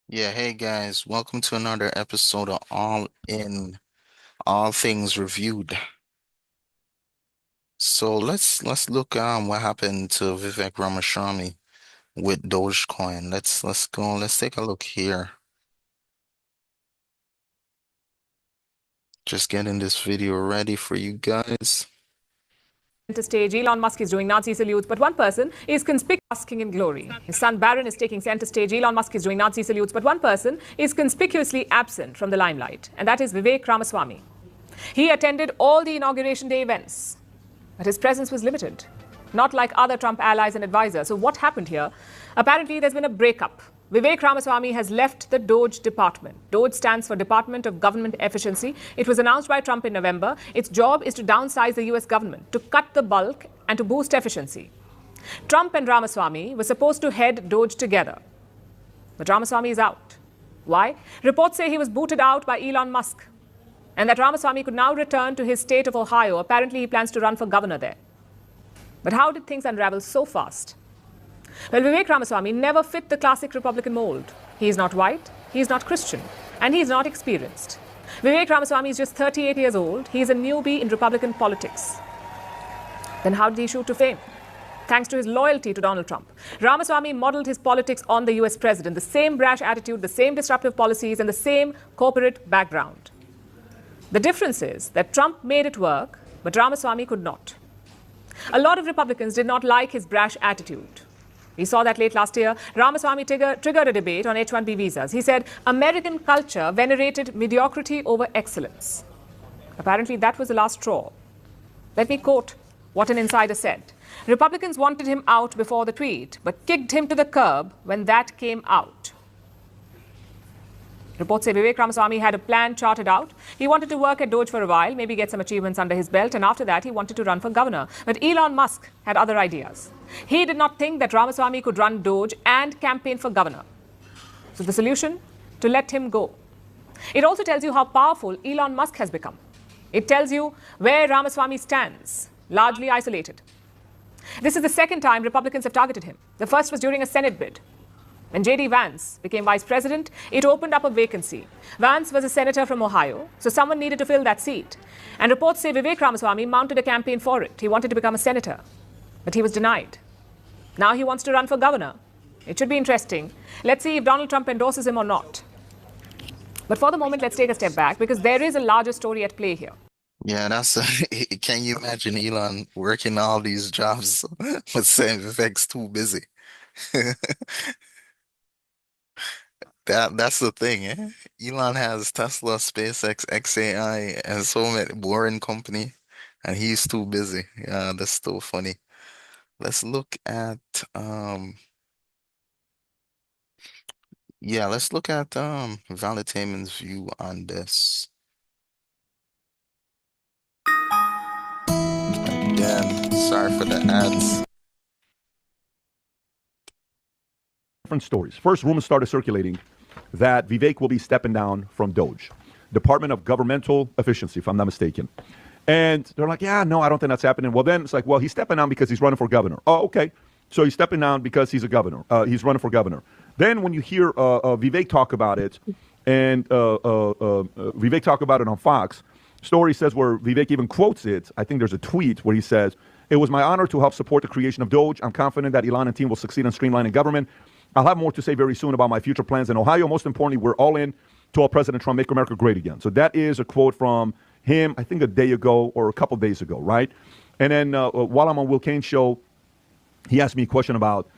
Yeah, hey guys, welcome to another episode of All Things Reviewed. So let's look what happened to Vivek Ramaswamy with Dogecoin. Let's take a look here. Just getting this video ready for you guys. Center stage, Elon Musk is doing Nazi salutes, but one person is conspicuous basking in glory. His son Barron is taking center stage. Elon Musk is doing Nazi salutes, but one person is conspicuously absent from the limelight, and that is Vivek Ramaswamy. He attended all the inauguration day events, but his presence was limited, not like other Trump allies and advisors. So what happened here? Apparently, there's been a breakup. Vivek Ramaswamy has left the DOGE department. DOGE stands for Department of Government Efficiency. It was announced by Trump in November. Its job is to downsize the US government, to cut the bulk and to boost efficiency. Trump and Ramaswamy were supposed to head DOGE together. But Ramaswamy is out. Why? Reports say he was booted out by Elon Musk and that Ramaswamy could now return to his state of Ohio. Apparently, he plans to run for governor there. But how did things unravel so fast? Well, Vivek Ramaswamy never fit the classic Republican mold. He is not white, he is not Christian, and he is not experienced. Vivek Ramaswamy is just 38 years old. He is a newbie in Republican politics. Then how did he shoot to fame? Thanks to his loyalty to Donald Trump. Ramaswamy modeled his politics on the US president, the same brash attitude, the same disruptive policies, and the same corporate background. The difference is that Trump made it work, but Ramaswamy could not. A lot of Republicans did not like his brash attitude. We saw that late last year. Ramaswamy triggered a debate on H-1B visas. He said American culture venerated mediocrity over excellence. Apparently, that was the last straw. Let me quote what an insider said. Republicans wanted him out before the tweet, but kicked him to the curb when that came out. Reports say Vivek Ramaswamy had a plan charted out. He wanted to work at DOGE for a while, maybe get some achievements under his belt, and after that, he wanted to run for governor. But Elon Musk had other ideas. He did not think that Ramaswamy could run DOGE and campaign for governor. So the solution? To let him go. It also tells you how powerful Elon Musk has become. It tells you where Ramaswamy stands, largely isolated. This is the second time Republicans have targeted him. The first was during a Senate bid. When J.D. Vance became vice president, it opened up a vacancy. Vance was a senator from Ohio, so someone needed to fill that seat. And reports say Vivek Ramaswamy mounted a campaign for it. He wanted to become a senator, but he was denied. Now he wants to run for governor. It should be interesting. Let's see if Donald Trump endorses him or not. But for the moment, let's take a step back because there is a larger story at play here. Yeah, can you imagine Elon working all these jobs but saying Vivek's too busy? That's the thing, eh? Elon has Tesla, SpaceX, XAI, and so many Boring Company, and he's too busy. Yeah, that's still funny. Let's look at let's look at Valitainment's view on this. Again, sorry for the ads. Different stories. First, rumors started circulating that Vivek will be stepping down from DOGE, Department of Governmental Efficiency, if I'm not mistaken. And they're like, yeah, no, I don't think that's happening. Well, then it's like, well, he's stepping down because he's running for governor. Oh, okay. So he's stepping down because he's a governor. He's running for governor. Then when you hear Vivek talk about it, and Vivek talk about it on Fox, story says where Vivek even quotes it. I think there's a tweet where he says, "It was my honor to help support the creation of DOGE. I'm confident that Elon and team will succeed in streamlining government. I'll have more to say very soon about my future plans in Ohio. Most importantly, we're all in to help President Trump make America great again." So that is a quote from him, I think a day ago or a couple days ago, right? And then while I'm on Will Kane's show, he asked me a question about,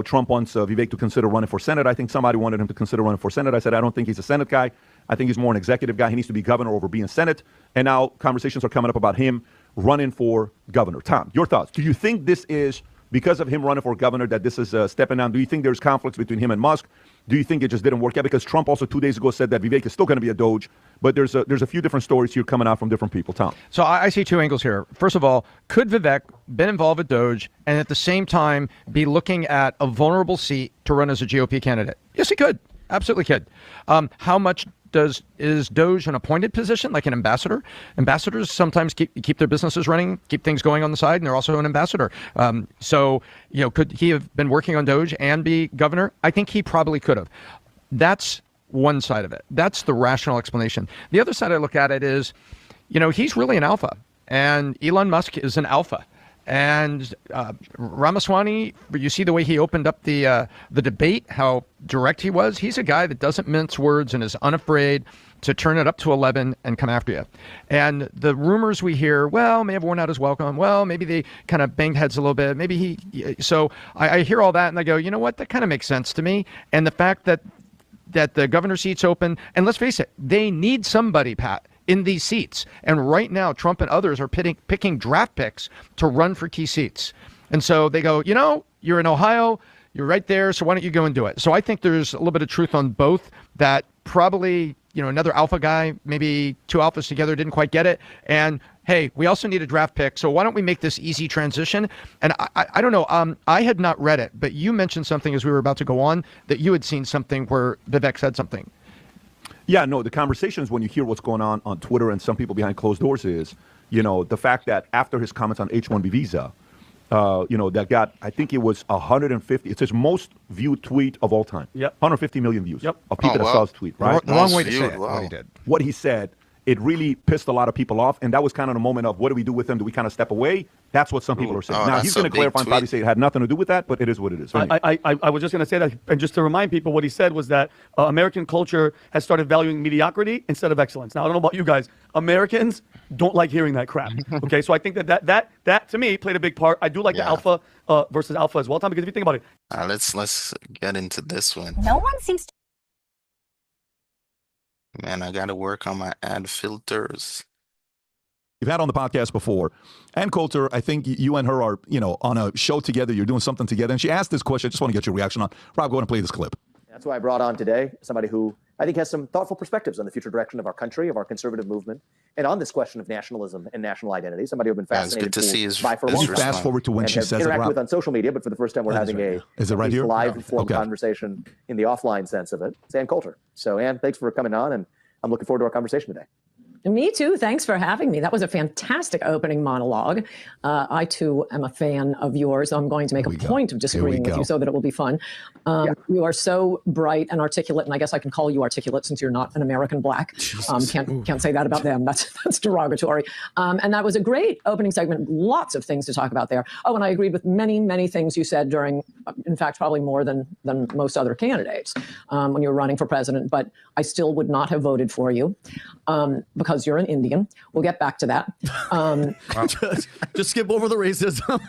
Trump wants Vivek to consider running for Senate. I think somebody wanted him to consider running for Senate. I said, I don't think he's a Senate guy. I think he's more an executive guy. He needs to be governor over being Senate. And now conversations are coming up about him running for governor. Tom, your thoughts. Do you think this is because of him running for governor that this is stepping down? Do you think there's conflicts between him and Musk? Do you think it just didn't work out? Because Trump also 2 days ago said that Vivek is still going to be a Doge, but there's a few different stories here coming out from different people. Tom. So I see two angles here. First of all, could Vivek been involved with Doge and at the same time be looking at a vulnerable seat to run as a GOP candidate? Yes, he could. Absolutely could. How much is Doge an appointed position, like an ambassador? Ambassadors sometimes keep their businesses running, keep things going on the side, and they're also an ambassador. So, could he have been working on Doge and be governor? I think he probably could have. That's one side of it. That's the rational explanation. The other side I look at it is, he's really an alpha, and Elon Musk is an alpha. And Ramaswamy, you see the way he opened up the debate, how direct he was. He's a guy that doesn't mince words and is unafraid to turn it up to 11 and come after you. And the rumors we hear, well, may have worn out his welcome. Well, maybe they kind of banged heads a little bit. Maybe so I hear all that and I go, you know what? That kind of makes sense to me. And the fact that the governor seat's open, and let's face it, they need somebody, Pat, in these seats. And right now, Trump and others are picking draft picks to run for key seats. And so they go, you're in Ohio, you're right there, so why don't you go and do it? So I think there's a little bit of truth on both, that probably, another alpha guy, maybe two alphas together didn't quite get it. And hey, we also need a draft pick, so why don't we make this easy transition? And I don't know, I had not read it, but you mentioned something as we were about to go on, that you had seen something where Vivek said something. Yeah, no, the conversations when you hear what's going on Twitter and some people behind closed doors is, the fact that after his comments on H-1B visa, that got, I think it was 150, it's his most viewed tweet of all time. Yep. 150 million views of people that wow. saw his tweet, right? Wrong way to say it, Wow. what he did. What he said, it really pissed a lot of people off, and that was kind of the moment of, what do we do with him? Do we kind of step away? That's what some people are saying. Oh, now, that's he's going a to big clarify and probably tweet. say it had nothing to do with that, but it is what it is. I was just going to say that, and just to remind people, what he said was that American culture has started valuing mediocrity instead of excellence. Now, I don't know about you guys. Americans don't like hearing that crap. Okay, so I think that to me played a big part. I do like the alpha versus alpha as well, Tom, because if you think about it, Let's get into this one. No one seems to. Man, I gotta work on my ad filters. You've had on the podcast before. Ann Coulter, I think you and her are, on a show together. You're doing something together. And she asked this question. I just want to get your reaction on. Rob, go ahead and play this clip. That's why I brought on today somebody who I think has some thoughtful perspectives on the future direction of our country, of our conservative movement, and on this question of nationalism and national identity. Somebody who've been fascinated it's good to see his by for a long time. Fast forward to when and she have says it, interacted Rob. with on social media, but for the first time we're having a Is it right at least here? live informed Okay. conversation in the offline sense of it. It's Ann Coulter. So Ann, thanks for coming on, and I'm looking forward to our conversation today. Me too. Thanks for having me. That was a fantastic opening monologue. I too am a fan of yours. I'm going to make a point of disagreeing with you so that it will be fun. You are so bright and articulate, and I guess I can call you articulate since you're not an American black. Can't say that about them. That's derogatory. And that was a great opening segment. Lots of things to talk about there. Oh, and I agreed with many things you said during, in fact, probably more than most other candidates when you were running for president. But I still would not have voted for you because you're an Indian. We'll get back to that. just skip over the racism.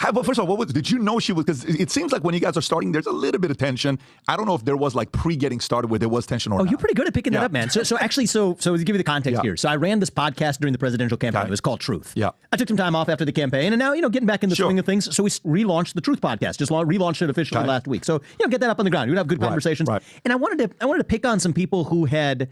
But first of all, did you know she was? Because it seems like when you guys are starting, there's a little bit of tension. I don't know if there was like pre-getting started where there was tension or not. You're pretty good at picking that up, man. So to give you the context here. So I ran this podcast during the presidential campaign. It was called Truth. Yeah. I took some time off after the campaign, and now, getting back in the swing of things. So we relaunched the Truth podcast. Just relaunched it officially last week. So, get that up on the ground. We'd have good conversations. Right. And I wanted to pick on some people who had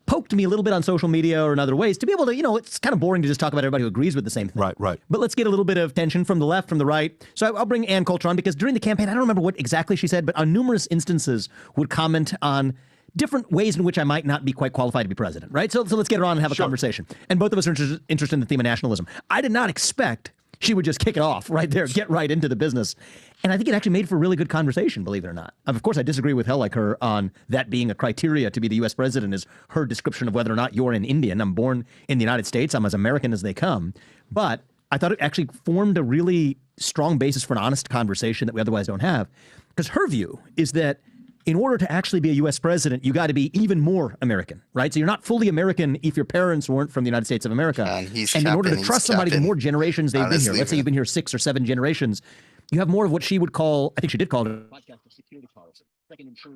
poked me a little bit on social media or in other ways to be able to, it's kind of boring to just talk about everybody who agrees with the same thing. Right. But let's get a little bit of tension from the left, from the right. So I'll bring Ann Coulter on because during the campaign, I don't remember what exactly she said, but on numerous instances would comment on different ways in which I might not be quite qualified to be president, right? So let's get her on and have a conversation. And both of us are interested in the theme of nationalism. I did not expect she would just kick it off right there, get right into the business. And I think it actually made for a really good conversation, believe it or not. Of course, I disagree with hell like her on that being a criteria to be the U.S. president is her description of whether or not you're an Indian. I'm born in the United States. I'm as American as they come. But I thought it actually formed a really strong basis for an honest conversation that we otherwise don't have. Because her view is that in order to actually be a U.S. president, you got to be even more American, right? So you're not fully American if your parents weren't from the United States of America. And in order to trust somebody the more generations they've been here, let's say you've been here 6 or 7 generations, you have more of what she would call, I think she did call it,